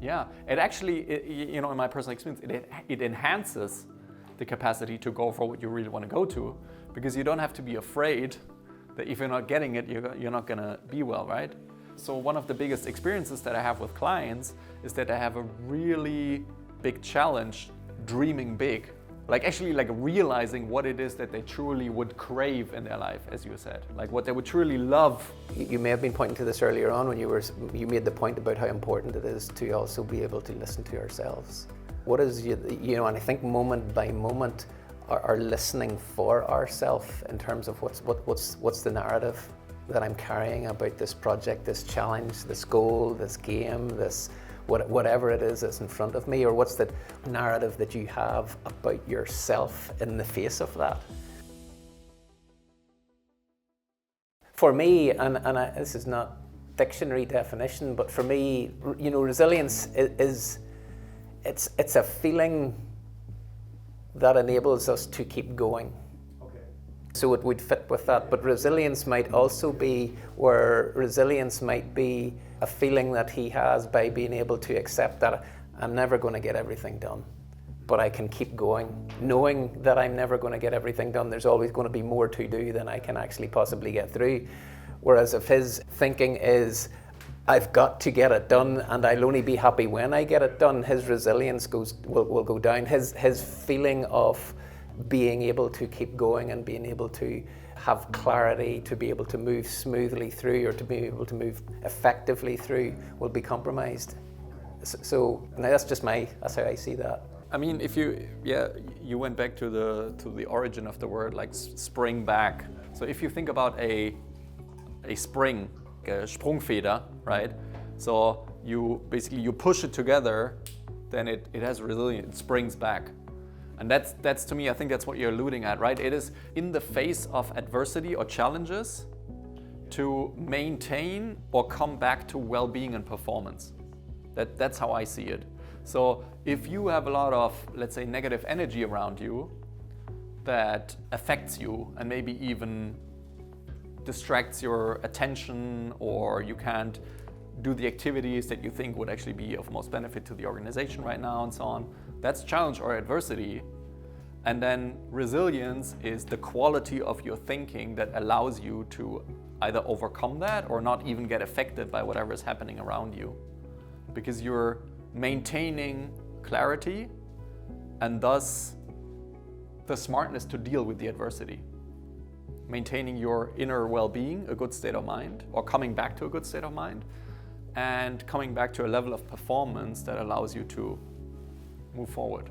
Yeah, it actually, in my personal experience, it enhances the capacity to go for what you really want to go to, because you don't have to be afraid that if you're not getting it, you're not going to be well, right? So one of the biggest experiences that I have with clients is that I have a really big challenge dreaming big. Actually realizing what it is that they truly would crave in their life, as you said, like what they would truly love. You may have been pointing to this earlier on when you made the point about how important it is to also be able to listen to ourselves. What is, and I think moment by moment, our listening for ourselves in terms of what's the narrative that I'm carrying about this project, this challenge, this goal, this game, this whatever it is that's in front of me, or what's the narrative that you have about yourself in the face of that. For me, this is not dictionary definition, but for me, resilience is it's a feeling that enables us to keep going. So it would fit with that, but resilience might also be a feeling that he has by being able to accept that I'm never going to get everything done, but I can keep going, knowing that I'm never going to get everything done. There's always going to be more to do than I can actually possibly get through. Whereas if his thinking is, I've got to get it done and I'll only be happy when I get it done, his resilience will go down. His feeling of being able to keep going and being able to have clarity, to be able to move smoothly through, or to be able to move effectively through, will be compromised. So now that's how I see that. I mean, if you went back to the origin of the word, like spring back. So if you think about a spring, a Sprungfeder, right? So you push it together, then it has resilience, it springs back. And that's to me, I think that's what you're alluding at, right? It is in the face of adversity or challenges to maintain or come back to well-being and performance. That's how I see it. So if you have a lot of, let's say, negative energy around you that affects you and maybe even distracts your attention, or you can't do the activities that you think would actually be of most benefit to the organization right now and so on, that's challenge or adversity. And then resilience is the quality of your thinking that allows you to either overcome that or not even get affected by whatever is happening around you. Because you're maintaining clarity and thus the smartness to deal with the adversity. Maintaining your inner well-being, a good state of mind, or coming back to a good state of mind, and coming back to a level of performance that allows you to move forward.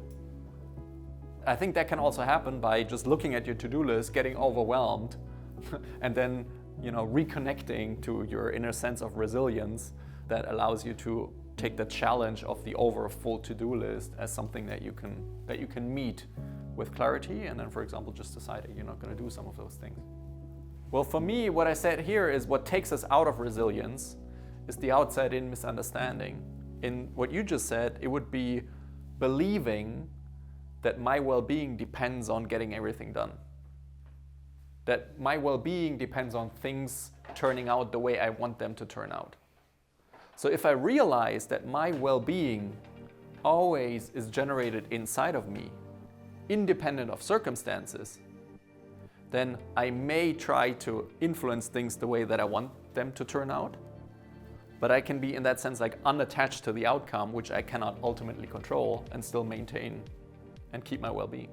I think that can also happen by just looking at your to-do list, getting overwhelmed, and then reconnecting to your inner sense of resilience that allows you to take the challenge of the over full to-do list as something that you can meet with clarity, and then, for example, just decide that you're not going to do some of those things. Well, for me, what I said here is what takes us out of resilience is the outside-in misunderstanding. In what you just said, it would be believing that my well-being depends on getting everything done. That my well-being depends on things turning out the way I want them to turn out. So if I realize that my well-being always is generated inside of me, independent of circumstances, then I may try to influence things the way that I want them to turn out, but I can be, in that sense, unattached to the outcome, which I cannot ultimately control, and still maintain and keep my well-being.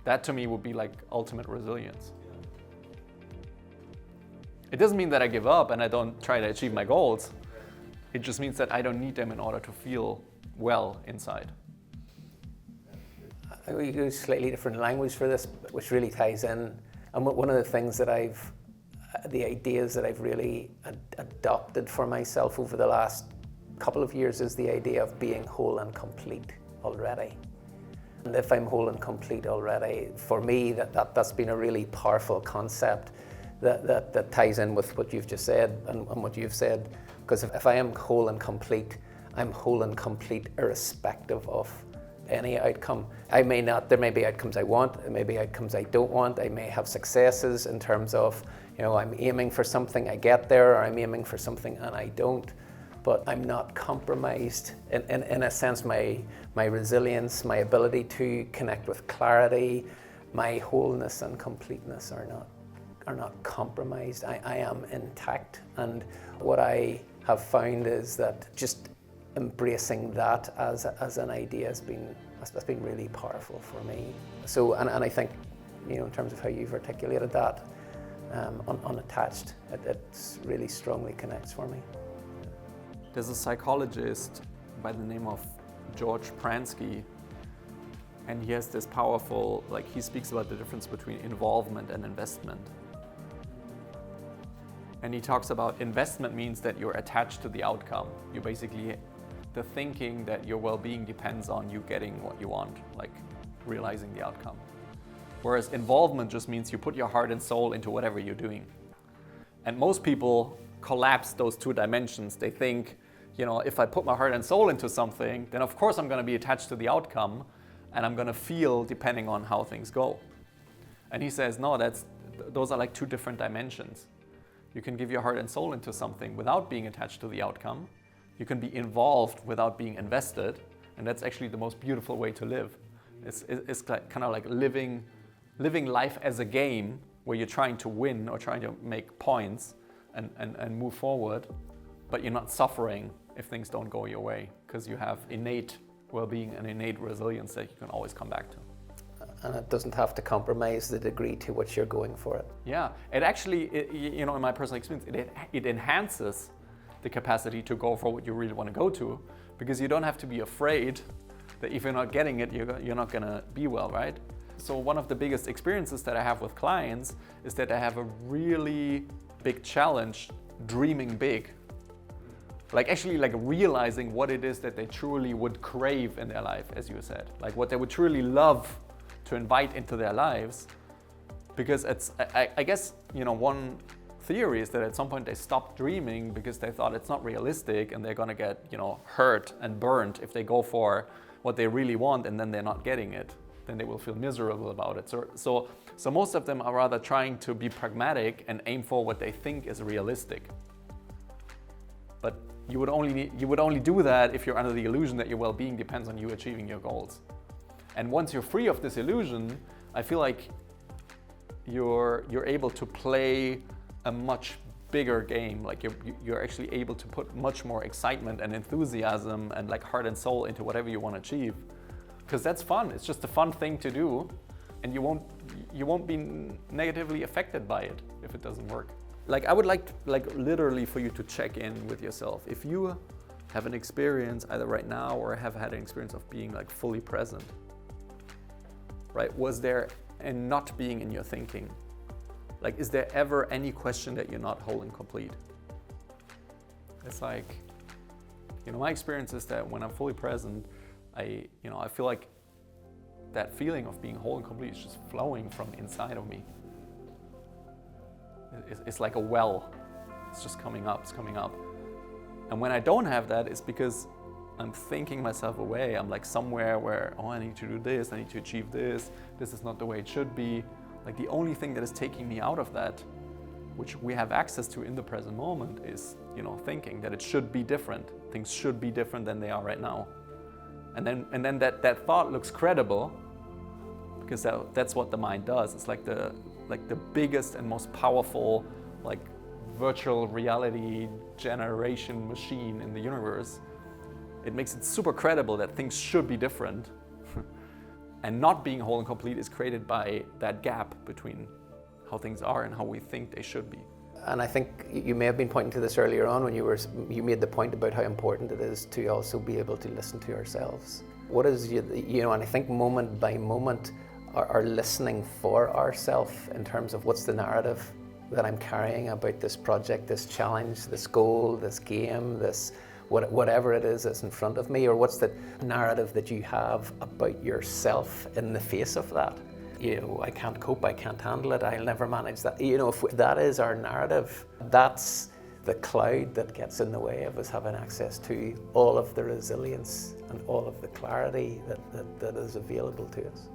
That to me would be ultimate resilience. It doesn't mean that I give up and I don't try to achieve my goals. It just means that I don't need them in order to feel well inside. We use slightly different language for this, which really ties in. And one of the things that the ideas that I've really adopted for myself over the last couple of years is the idea of being whole and complete already. And if I'm whole and complete already, for me, that's been a really powerful concept that ties in with what you've just said and what you've said. Because if I am whole and complete, I'm whole and complete irrespective of any outcome. There may be outcomes I want, there may be outcomes I don't want. I may have successes in terms of, I'm aiming for something, I get there, or I'm aiming for something and I don't. but I'm not compromised. In a sense, my resilience, my ability to connect with clarity, my wholeness and completeness are not compromised. I am intact. And what I have found is that just embracing that as an idea has been really powerful for me. So, and I think, in terms of how you've articulated that, unattached, it really strongly connects for me. There's a psychologist by the name of George Pransky, and he has this powerful, he speaks about the difference between involvement and investment. And he talks about investment means that you're attached to the outcome. You basically, the thinking that your well-being depends on you getting what you want, like realizing the outcome. Whereas involvement just means you put your heart and soul into whatever you're doing. And most people collapse those two dimensions. They think, if I put my heart and soul into something, then of course I'm going to be attached to the outcome, and I'm going to feel depending on how things go. And he says, no, those are like two different dimensions. You can give your heart and soul into something without being attached to the outcome. You can be involved without being invested, and that's actually the most beautiful way to live. It's kind of like living life as a game where you're trying to win or trying to make points and move forward, but you're not suffering if things don't go your way, because you have innate well-being and innate resilience that you can always come back to. And it doesn't have to compromise the degree to which you're going for it. Yeah, it actually, in my personal experience, it enhances the capacity to go for what you really want to go to, because you don't have to be afraid that if you're not getting it, you're not going to be well, right? So one of the biggest experiences that I have with clients is that I have a really big challenge dreaming big. Actually realizing what it is that they truly would crave in their life, as you said. What they would truly love to invite into their lives. Because I guess, one theory is that at some point they stopped dreaming because they thought it's not realistic and they're gonna get, hurt and burnt if they go for what they really want and then they're not getting it. Then they will feel miserable about it. So most of them are rather trying to be pragmatic and aim for what they think is realistic. But you would only do that if you're under the illusion that your well-being depends on you achieving your goals. And once you're free of this illusion, I feel like you're able to play a much bigger game. You're actually able to put much more excitement and enthusiasm and heart and soul into whatever you want to achieve. Because that's fun. It's just a fun thing to do, and you won't be negatively affected by it if it doesn't work. I would like literally for you to check in with yourself. If you have an experience either right now or have had an experience of being fully present, right? Was there a not being in your thinking? Is there ever any question that you're not whole and complete? It's my experience is that when I'm fully present, I feel like that feeling of being whole and complete is just flowing from inside of me. It's like a well. It's just coming up, it's coming up. And when I don't have that, it's because I'm thinking myself away. I'm somewhere where, I need to do this, I need to achieve this is not the way it should be. The only thing that is taking me out of that, which we have access to in the present moment, is, thinking that it should be different. Things should be different than they are right now. And then that thought looks credible, because that's what the mind does. It's like the biggest and most powerful virtual reality generation machine in the universe. It makes it super credible that things should be different. And not being whole and complete is created by that gap between how things are and how we think they should be. And I think you may have been pointing to this earlier on when you made the point about how important it is to also be able to listen to ourselves. What is, and I think moment by moment, our listening for ourselves in terms of what's the narrative that I'm carrying about this project, this challenge, this goal, this game, this whatever it is that's in front of me, or what's the narrative that you have about yourself in the face of that. I can't cope, I can't handle it, I'll never manage that. If that is our narrative, that's the cloud that gets in the way of us having access to all of the resilience and all of the clarity that is available to us.